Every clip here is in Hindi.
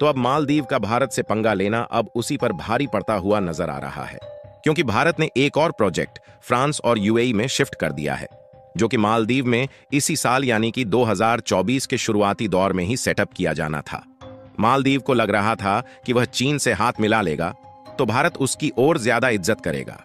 तो अब मालदीव का भारत से पंगा लेना अब उसी पर भारी पड़ता हुआ नजर आ रहा है, क्योंकि भारत ने एक और प्रोजेक्ट फ्रांस और यूएई में शिफ्ट कर दिया है, जो कि मालदीव में इसी साल यानी कि 2024 के शुरुआती दौर में ही सेटअप किया जाना था। मालदीव को लग रहा था कि वह चीन से हाथ मिला लेगा तो भारत उसकी और ज्यादा इज्जत करेगा,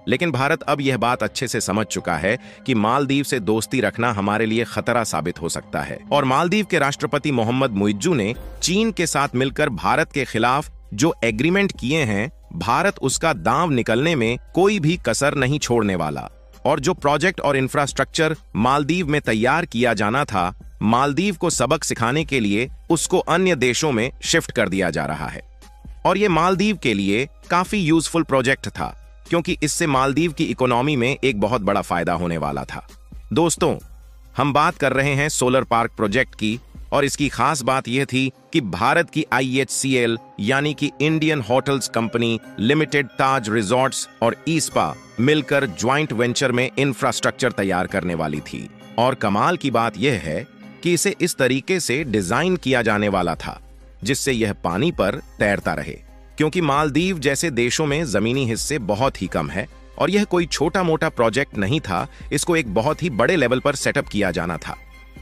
लेकिन भारत अब यह बात अच्छे से समझ चुका है कि मालदीव से दोस्ती रखना हमारे लिए खतरा साबित हो सकता है। और मालदीव के राष्ट्रपति मोहम्मद मुइज्जू ने चीन के साथ मिलकर भारत के खिलाफ जो एग्रीमेंट किए हैं, भारत उसका दांव निकलने में कोई भी कसर नहीं छोड़ने वाला। और जो प्रोजेक्ट और इंफ्रास्ट्रक्चर मालदीव में तैयार किया जाना था, मालदीव को सबक सिखाने के लिए उसको अन्य देशों में शिफ्ट कर दिया जा रहा है। और ये मालदीव के लिए काफी यूजफुल प्रोजेक्ट था, क्योंकि इससे मालदीव की इकोनॉमी में एक बहुत बड़ा फायदा होने वाला था। दोस्तों, हम बात कर रहे हैं सोलर पार्क प्रोजेक्ट की, और इसकी खास बात यह थी कि भारत की IHCL यानी कि इंडियन होटल्स कंपनी लिमिटेड, ताज रिजॉर्ट्स और ईस्पा मिलकर ज्वाइंट वेंचर में इंफ्रास्ट्रक्चर तैयार करने वाली थी। और कमाल की बात यह है कि इसे इस तरीके से डिजाइन किया जाने वाला था जिससे यह पानी पर तैरता रहे, क्योंकि मालदीव जैसे देशों में जमीनी हिस्से बहुत ही कम है और यह कोई छोटा मोटा प्रोजेक्ट नहीं था। इसको एक बहुत ही बड़े लेवल पर सेटअप किया जाना था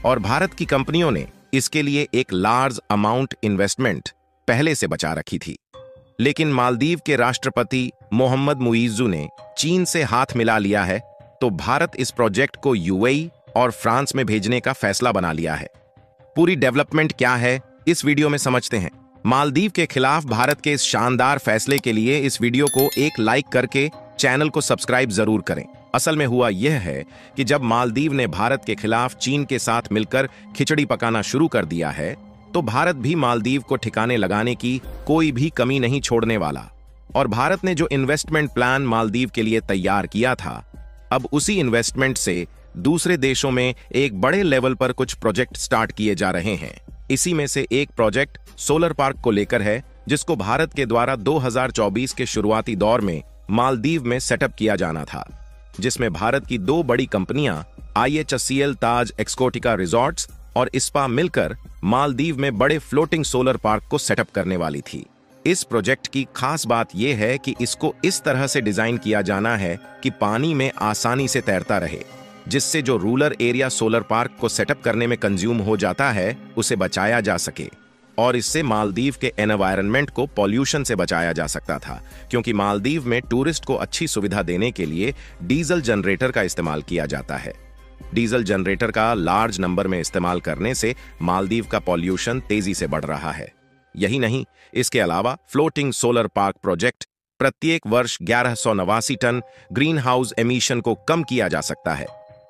और भारत की कंपनियों ने इसके लिए एक लार्ज अमाउंट इन्वेस्टमेंट पहले से बचा रखी थी। लेकिन मालदीव के राष्ट्रपति मोहम्मद मुइज्जू ने चीन से हाथ मिला लिया है, तो भारत इस प्रोजेक्ट को यूएई और फ्रांस में भेजने का फैसला बना लिया है। पूरी डेवलपमेंट क्या है, इस वीडियो में समझते हैं। मालदीव के खिलाफ भारत के इस शानदार फैसले के लिए इस वीडियो को एक लाइक करके चैनल को सब्सक्राइब जरूर करें। असल में हुआ यह है कि जब मालदीव ने भारत के खिलाफ चीन के साथ मिलकर खिचड़ी पकाना शुरू कर दिया है, तो भारत भी मालदीव को ठिकाने लगाने की कोई भी कमी नहीं छोड़ने वाला। और भारत ने जो इन्वेस्टमेंट प्लान मालदीव के लिए तैयार किया था, अब उसी इन्वेस्टमेंट से दूसरे देशों में एक बड़े लेवल पर कुछ प्रोजेक्ट स्टार्ट किए जा रहे हैं। इसी में से एक प्रोजेक्ट सोलर पार्क को लेकर है, जिसको भारत के द्वारा 2024 के शुरुआती दौर में मालदीव में सेटअप किया जाना था, जिसमें भारत की दो बड़ी कंपनियां IHCL ताज एक्सकोटिका रिजॉर्ट्स और इस्पा मिलकर मालदीव में बड़े फ्लोटिंग सोलर पार्क को सेटअप करने वाली थी। इस प्रोजेक्ट की खास बात यह है कि इसको इस तरह से डिजाइन किया जाना है कि पानी में आसानी से तैरता रहे, जिससे जो रूरल एरिया सोलर पार्क को सेटअप करने में कंज्यूम हो जाता है उसे बचाया जा सके। और इससे मालदीव के एनवायरनमेंट को पॉल्यूशन से बचाया जा सकता था, क्योंकि मालदीव में टूरिस्ट को अच्छी सुविधा देने के लिए डीजल जनरेटर का इस्तेमाल किया जाता है। डीजल जनरेटर का लार्ज नंबर में इस्तेमाल करने से मालदीव का पॉल्यूशन तेजी से बढ़ रहा है। यही नहीं, इसके अलावा फ्लोटिंग सोलर पार्क प्रोजेक्ट प्रत्येक वर्ष 1189 टन ग्रीन हाउस एमिशन को कम किया जा सकता है।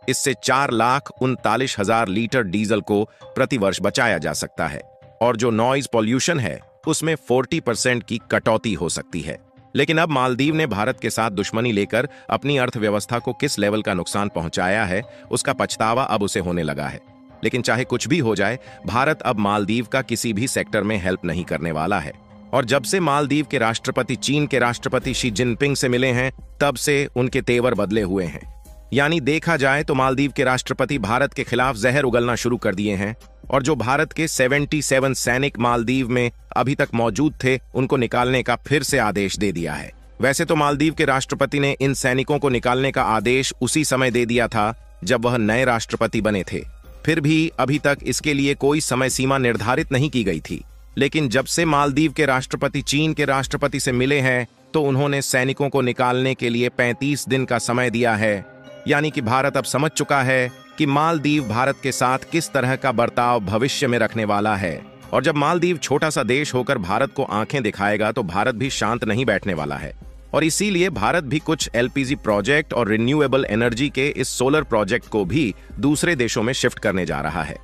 इससे 4,39,000 लीटर डीजल को प्रति वर्ष बचाया जा सकता है और जो नॉइज पॉल्यूशन है उसमें 40% की कटौती हो सकती है। लेकिन अब मालदीव ने भारत के साथ दुश्मनी लेकर अपनी अर्थव्यवस्था को किस लेवल का नुकसान पहुंचाया है, उसका पछतावा अब उसे होने लगा है। लेकिन चाहे कुछ भी हो जाए, भारत अब मालदीव का किसी भी सेक्टर में हेल्प नहीं करने वाला है। और जब से मालदीव के राष्ट्रपति चीन के राष्ट्रपति शी जिनपिंग से मिले हैं, तब से उनके तेवर बदले हुए हैं। यानी देखा जाए तो मालदीव के राष्ट्रपति भारत के खिलाफ जहर उगलना शुरू कर दिए हैं और जो भारत के 77 सैनिक मालदीव में अभी तक मौजूद थे, उनको निकालने का फिर से आदेश दे दिया है। वैसे तो मालदीव के राष्ट्रपति ने इन सैनिकों को निकालने का आदेश उसी समय दे दिया था जब वह नए राष्ट्रपति बने थे। फिर भी अभी तक इसके लिए कोई समय सीमा निर्धारित नहीं की गई थी। लेकिन जब से मालदीव के राष्ट्रपति चीन के राष्ट्रपति से मिले हैं, तो उन्होंने सैनिकों को निकालने के लिए 35 दिन का समय दिया है। यानी कि भारत अब समझ चुका है कि मालदीव भारत के साथ किस तरह का बर्ताव भविष्य में रखने वाला है। और जब मालदीव छोटा सा देश होकर भारत को आंखें दिखाएगा, तो भारत भी शांत नहीं बैठने वाला है। और इसीलिए भारत भी कुछ LPG प्रोजेक्ट और रिन्यूएबल एनर्जी के इस सोलर प्रोजेक्ट को भी दूसरे देशों में शिफ्ट करने जा रहा है।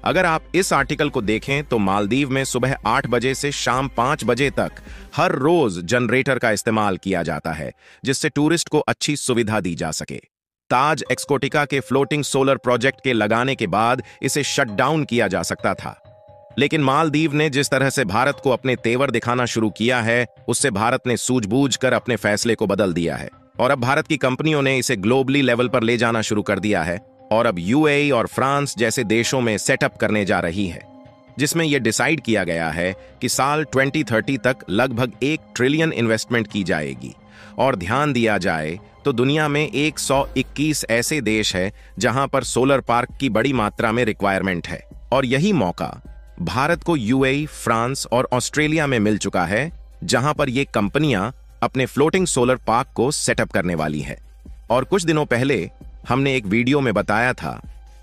अगर आप इस आर्टिकल को देखें तो मालदीव में सुबह 8 बजे से शाम 5 बजे तक हर रोज जनरेटर का इस्तेमाल किया जाता है, जिससे टूरिस्ट को अच्छी सुविधा दी जा सके। ताज एक्सकोटिका के फ्लोटिंग सोलर प्रोजेक्ट के लगाने के बाद इसे शट डाउन किया जा सकता था, लेकिन मालदीव ने जिस तरह से भारत को अपने तेवर दिखाना शुरू किया है, उससे भारत ने सूझबूझकर अपने फैसले को बदल दिया है और अब भारत की कंपनियों ने इसे ग्लोबली लेवल पर ले जाना शुरू कर दिया है और अब यूएई और फ्रांस जैसे देशों में सेटअप करने जा रही है। जिसमें यह डिसाइड किया गया है कि साल 2030 तक लगभग 1 ट्रिलियन इन्वेस्टमेंट की जाएगी। और ध्यान दिया जाए तो दुनिया में 121 ऐसे देश हैं जहां पर सोलर पार्क की बड़ी मात्रा में रिक्वायरमेंट है, और यही मौका भारत को यूएई, फ्रांस और ऑस्ट्रेलिया में मिल चुका है, जहां पर ये कंपनियां अपने फ्लोटिंग सोलर पार्क को सेटअप करने वाली है। और कुछ दिनों पहले हमने एक वीडियो में बताया था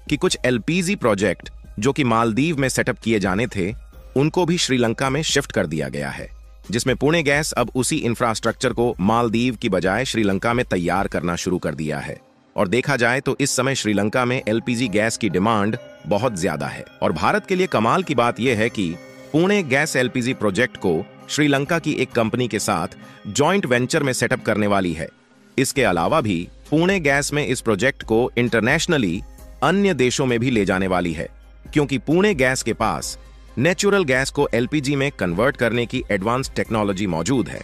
कि कुछ एलपीजी प्रोजेक्ट जो कि मालदीव में सेटअप किए जाने थे, उनको भी श्रीलंका में शिफ्ट कर दिया गया है, जिसमें पुणे गैस अब उसी इंफ्रास्ट्रक्चर को मालदीव की बजाय श्रीलंका में तैयार करना शुरू कर दिया है। और देखा जाए तो इस समय श्रीलंका में एलपीजी गैस की डिमांड बहुत ज्यादा है। और भारत के लिए कमाल की बात यह है कि पुणे गैस एलपीजी प्रोजेक्ट को श्रीलंका की एक कंपनी के साथ जॉइंट वेंचर में सेटअप करने वाली है। इसके अलावा भी पुणे गैस में इस प्रोजेक्ट को इंटरनेशनली अन्य देशों में भी ले जाने वाली है, क्योंकि पुणे गैस के पास नेचुरल गैस को एलपीजी में कन्वर्ट करने की एडवांस टेक्नोलॉजी मौजूद है।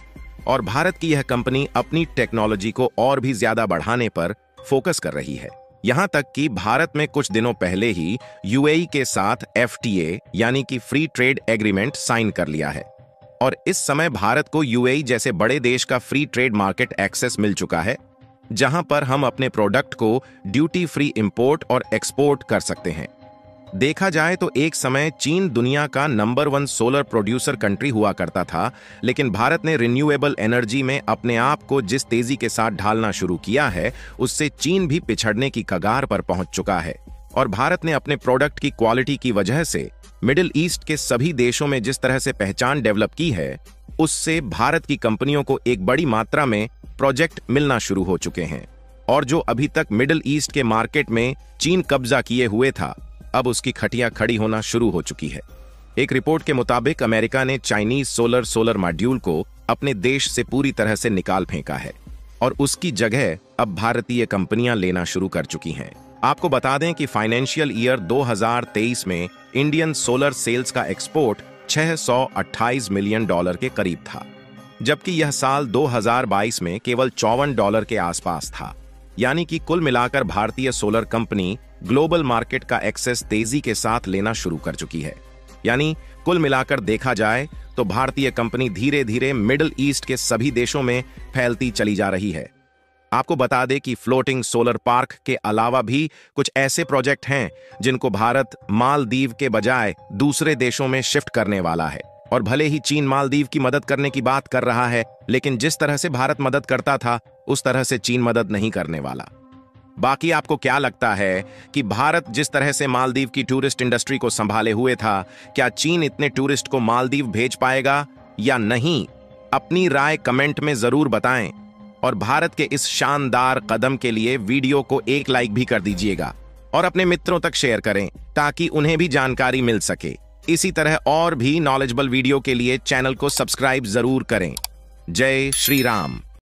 और भारत की यह कंपनी अपनी टेक्नोलॉजी को और भी ज्यादा बढ़ाने पर फोकस कर रही है। यहां तक कि भारत में कुछ दिनों पहले ही यूएई के साथ एफटीए यानी कि फ्री ट्रेड एग्रीमेंट साइन कर लिया है। और इस समय भारत को यूएई जैसे बड़े देश का फ्री ट्रेड मार्केट एक्सेस मिल चुका है, जहां पर हम अपने प्रोडक्ट को ड्यूटी फ्री इंपोर्ट और एक्सपोर्ट कर सकते हैं। देखा जाए तो एक समय चीन दुनिया का नंबर 1 सोलर प्रोड्यूसर कंट्री हुआ करता था, लेकिन भारत ने रिन्यूएबल एनर्जी में अपने आप को जिस तेजी के साथ ढालना शुरू किया है, उससे चीन भी पिछड़ने की कगार पर पहुंच चुका है। और भारत ने अपने प्रोडक्ट की क्वालिटी की वजह से मिडिल ईस्ट के सभी देशों में जिस तरह से पहचान डेवलप की है, उससे भारत की कंपनियों को एक बड़ी मात्रा में प्रोजेक्ट मिलना शुरू हो चुके हैं। और जो अभी तक मिडिल ईस्ट के मार्केट में चीन कब्जा किए हुए था, अब उसकी खटिया खड़ी होना शुरू हो चुकी है। एक रिपोर्ट के मुताबिक अमेरिका ने चाइनीज सोलर मॉड्यूल को अपने देश से पूरी तरह से निकाल फेंका है, और उसकी जगह अब भारतीय कंपनियां लेना शुरू कर चुकी हैं। आपको बता दें कि फाइनेंशियल ईयर 2023 में इंडियन सोलर सेल्स का एक्सपोर्ट $628 मिलियन के करीब था, जबकि यह साल 2022 में केवल $54 के आसपास था। यानी कि कुल मिलाकर भारतीय सोलर कंपनी ग्लोबल मार्केट का एक्सेस तेजी के साथ लेना शुरू कर चुकी है। यानी कुल मिलाकर देखा जाए तो भारतीय कंपनी धीरे धीरे मिडिल ईस्ट के सभी देशों में फैलती चली जा रही है। आपको बता दें कि फ्लोटिंग सोलर पार्क के अलावा भी कुछ ऐसे प्रोजेक्ट हैं जिनको भारत मालदीव के बजाय दूसरे देशों में शिफ्ट करने वाला है। और भले ही चीन मालदीव की मदद करने की बात कर रहा है, लेकिन जिस तरह से भारत मदद करता था उस तरह से चीन मदद नहीं करने वाला। बाकी आपको क्या लगता है कि भारत जिस तरह से मालदीव की टूरिस्ट इंडस्ट्री को संभाले हुए था, क्या चीन इतने टूरिस्ट को मालदीव भेज पाएगा या नहीं? अपनी राय कमेंट में जरूर बताएं। और भारत के इस शानदार कदम के लिए वीडियो को एक लाइक भी कर दीजिएगा और अपने मित्रों तक शेयर करें, ताकि उन्हें भी जानकारी मिल सके। इसी तरह और भी नॉलेजेबल वीडियो के लिए चैनल को सब्सक्राइब जरूर करें। जय श्री राम।